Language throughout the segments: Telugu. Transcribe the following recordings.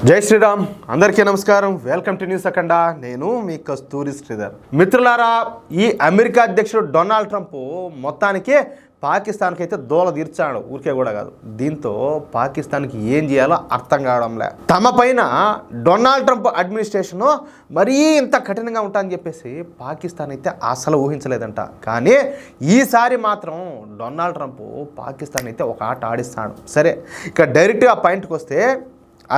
జై శ్రీరామ్. అందరికీ నమస్కారం. వెల్కమ్ టు న్యూస్ అఖండ. నేను మీ కస్తూరి శ్రీధర్. మిత్రులారా, ఈ అమెరికా అధ్యక్షుడు డొనాల్డ్ ట్రంప్ మొత్తానికి పాకిస్తాన్కి అయితే దోల తీర్చాడు, ఊరికే కూడా కాదు. దీంతో పాకిస్తాన్కి ఏం చేయాలో అర్థం కావడంలే. తమ పైన డొనాల్డ్ ట్రంప్ అడ్మినిస్ట్రేషను మరీ ఇంత కఠినంగా ఉంటాయని చెప్పేసి పాకిస్తాన్ అయితే అసలు ఊహించలేదంట. కానీ ఈసారి మాత్రం డొనాల్డ్ ట్రంప్ పాకిస్తాన్ అయితే ఒక ఆట ఆడిస్తాడు. సరే, ఇక డైరెక్ట్గా పాయింట్కి వస్తే,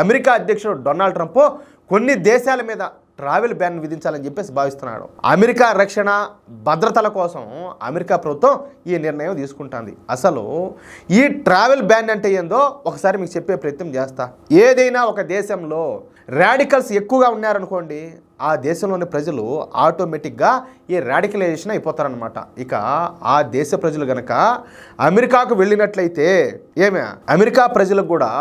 అమెరికా అధ్యక్షుడు డొనాల్డ్ ట్రంప్ కొన్ని దేశాల మీద ట్రావెల్ బ్యాన్ విధించాలని చెప్పేసి భావిస్తున్నాడు. అమెరికా రక్షణ భద్రతల కోసం అమెరికా ప్రభుత్వం ఈ నిర్ణయం తీసుకుంటుంది. అసలు ఈ ట్రావెల్ బ్యాన్ అంటే ఏందో ఒకసారి మీకు చెప్పే ప్రయత్నం చేస్తా. ఏదైనా ఒక దేశంలో రాడికల్స్ ఎక్కువగా ఉన్నారనుకోండి, ఆ దేశంలోని ప్రజలు ఆటోమేటిక్గా ఈ రాడికలైజేషన్ అయిపోతారనమాట. ఇక ఆ దేశ ప్రజలు గనక అమెరికాకు వెళ్ళినట్లయితే అమెరికా ప్రజలకు కూడా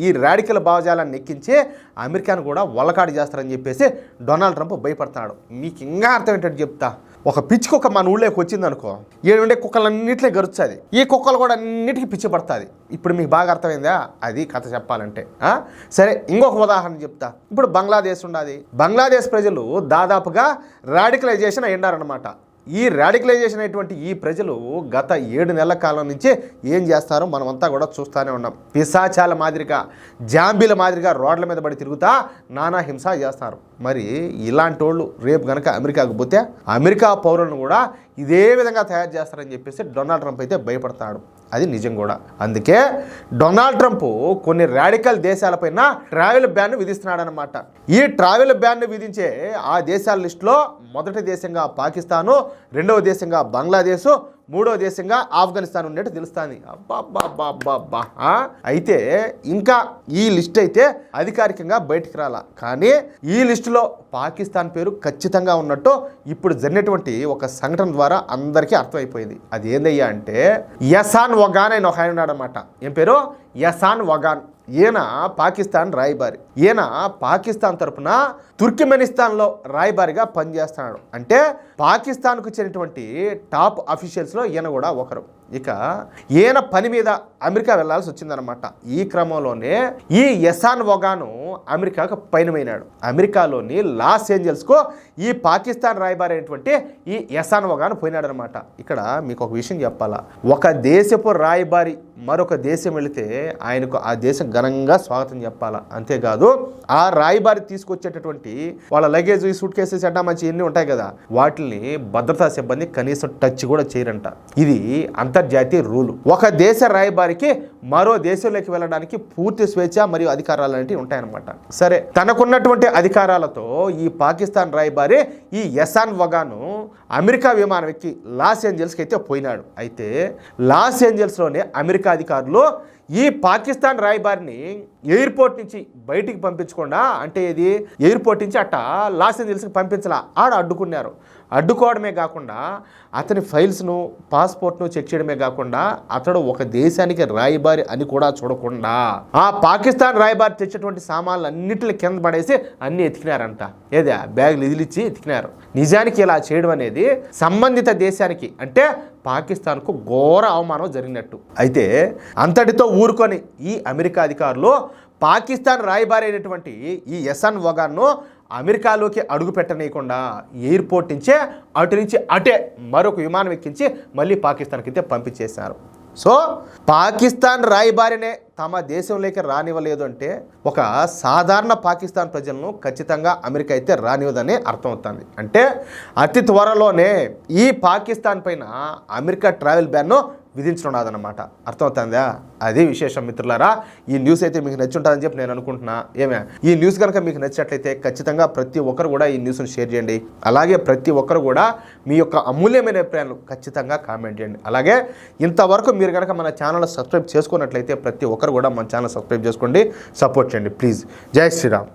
ఈ రాడికల్ భావజాలాన్ని ఎక్కించి అమెరికాను కూడా వలకాడు చేస్తారని చెప్పేసి డొనాల్డ్ ట్రంప్ భయపడతాడు. మీకు ఇంకా అర్థం ఏంటంటే చెప్తా. ఒక పిచ్చి కుక్క మన ఊళ్ళోకి వచ్చిందనుకో, ఏడుండే కుక్కలన్నింటినీ గరుస్తుంది, ఈ కుక్కలు కూడా అన్నిటికీ పిచ్చి పడుతుంది. ఇప్పుడు మీకు బాగా అర్థమైందా? అది కథ చెప్పాలంటే. సరే, ఇంకొక ఉదాహరణ చెప్తా. ఇప్పుడు బంగ్లాదేశ్ ఉన్నది. బంగ్లాదేశ్ ప్రజలు దాదాపుగా రాడికలైజేషన్ అయ్యారనమాట. ఈ రాడికలైజేషన్ అయినటువంటి ఈ ప్రజలు గత 7 నెలల కాలం నుంచి ఏం చేస్తారో మనమంతా కూడా చూస్తూనే ఉన్నాం. పిశాచాల మాదిరిగా, జాంబీల మాదిరిగా రోడ్ల మీద పడి తిరుగుతా నానా హింస చేస్తారు. మరి ఇలాంటి వాళ్ళు రేపు కనుక అమెరికాకు పోతే అమెరికా పౌరులను కూడా ఇదే విధంగా తయారు చేస్తారని చెప్పేసి డొనాల్డ్ ట్రంప్ అయితే భయపడతాడు. అది నిజం కూడా. అందుకే డొనాల్డ్ ట్రంప్ కొన్ని రాడికల్ దేశాలపైన ట్రావెల్ బ్యాన్ విధిస్తున్నాడు అనమాట. ఈ ట్రావెల్ బ్యాన్ విధించే ఆ దేశాల లిస్టులో మొదటి దేశంగా పాకిస్తాను, రెండవ దేశంగా బంగ్లాదేశ్, మూడవ దేశంగా ఆఫ్ఘనిస్తాన్ ఉన్నట్టు తెలుస్తుంది. అబ్బాబ్బాబ్బాబ్బా. అయితే ఇంకా ఈ లిస్ట్ అయితే అధికారికంగా బయటికి రాలా. కానీ ఈ లిస్టులో పాకిస్తాన్ పేరు ఖచ్చితంగా ఉన్నట్టు ఇప్పుడు జరిగినటువంటి ఒక సంఘటన ద్వారా అందరికీ అర్థమైపోయింది. అది ఏందయ్యా అంటే, యసాన్ వగాన్ అని ఒక ఆయన ఉన్నాడు అనమాట. ఏం పేరు? యసాన్ వగాన్. ఈయన పాకిస్తాన్ రాయబారి. ఈయన పాకిస్తాన్ తరఫున తుర్క్మెనిస్తాన్లో రాయబారిగా పనిచేస్తున్నాడు. అంటే పాకిస్తాన్కు చెందినటువంటి టాప్ అఫీషియల్స్లో ఈయన కూడా ఒకరు. ఇక ఈయన పని మీద అమెరికా వెళ్లాల్సి వచ్చిందనమాట. ఈ క్రమంలోనే ఈ యసాన్ వగాను అమెరికాకు పయనమైనాడు. అమెరికాలోని లాస్ ఏంజల్స్కు ఈ పాకిస్తాన్ రాయబారి అయినటువంటి ఈ యసాన్ వగాను పోయినాడు అనమాట. ఇక్కడ మీకు ఒక విషయం చెప్పాలా. ఒక దేశపు రాయబారి మరొక దేశం వెళితే ఆయనకు ఆ దేశం ఘనంగా స్వాగతం చెప్పాలా. అంతేకాదు ఆ రాయబారి తీసుకొచ్చేటటువంటి వాళ్ళ లగేజ్, సూట్ కేసెస్, అడ్డా మంచి ఇన్ని ఉంటాయి కదా, వాటిని భద్రతా సిబ్బంది కనీసం టచ్ కూడా చేయరంట. ఇది అంతర్జాతీయ రూలు. ఒక దేశ రాయబారికి మరో దేశంలోకి వెళ్ళడానికి పూర్తి స్వేచ్ఛ మరియు అధికారాలు అనేవి ఉంటాయన్నమాట. సరే, తనకున్నటువంటి అధికారాలతో ఈ పాకిస్తాన్ రాయబారి ఈ యసాన్ వగాను అమెరికా విమానం ఎక్కి లాస్ ఏంజల్స్కి అయితే పోయినాడు. అయితే లాస్ ఏంజల్స్లోనే అమెరికా అధికారులు ఈ పాకిస్తాన్ రాయబారిని ఎయిర్పోర్ట్ నుంచి బయటికి పంపించకుండా, అంటే ఇది ఎయిర్పోర్ట్ నుంచి అట్ట లాస్ ఏంజల్స్కి పంపించలా, ఆడ అడ్డుకున్నారు. అడ్డుకోవడమే కాకుండా అతని ఫైల్స్ను, పాస్పోర్ట్ను చెక్ చేయడమే కాకుండా అతడు ఒక దేశానికి రాయబారి అని కూడా చూడకుండా ఆ పాకిస్తాన్ రాయబారి తెచ్చేటువంటి సామాన్లు అన్నింటిని కింద పడేసి అన్నీ ఎతికినారంట. ఏదే బ్యాగులు ఇదిలిచ్చి ఎతికినారు. నిజానికి ఇలా చేయడం అనేది సంబంధిత దేశానికి, అంటే పాకిస్తాన్కు ఘోర అవమానం జరిగినట్టు. అయితే అంతటితో ఊరుకొని ఈ అమెరికా అధికారులు పాకిస్తాన్ రాయబారి అయినటువంటి ఈ యసాన్ వగాన్ను అమెరికాలోకి అడుగు పెట్టనీయకుండా ఎయిర్పోర్ట్ నుంచే అటు నుంచి అటే మరొక విమానం ఎక్కించి మళ్ళీ పాకిస్తాన్కి అయితే పంపించేశారు. సో పాకిస్తాన్ రాయబారినే తమ దేశంలోకి రానివ్వలేదు అంటే ఒక సాధారణ పాకిస్తాన్ ప్రజలను ఖచ్చితంగా అమెరికా అయితే రానివ్వదని అర్థమవుతుంది. అంటే అతి త్వరలోనే ఈ పాకిస్తాన్ పైన అమెరికా ట్రావెల్ బ్యాన్ను విధించనున్నదన్నమాట. అర్థమవుతుందా? అదే విశేషం మిత్రులారా. ఈ న్యూస్ అయితే మీకు నచ్చుంటుందని చెప్పి నేను అనుకుంటున్నా. ఈ న్యూస్ కనుక మీకు నచ్చినట్లయితే ఖచ్చితంగా ప్రతి ఒక్కరు కూడా ఈ న్యూస్ను షేర్ చేయండి. అలాగే ప్రతి ఒక్కరు కూడా మీ యొక్క అమూల్యమైన అభిప్రాయాలు ఖచ్చితంగా కామెంట్ చేయండి. అలాగే ఇంతవరకు మీరు కనుక మన ఛానల్ సబ్స్క్రైబ్ చేసుకున్నట్లయితే ప్రతి ఒక్కరు కూడా మన ఛానల్ సబ్స్క్రైబ్ చేసుకోండి, సపోర్ట్ చేయండి ప్లీజ్. జై శ్రీరామ్.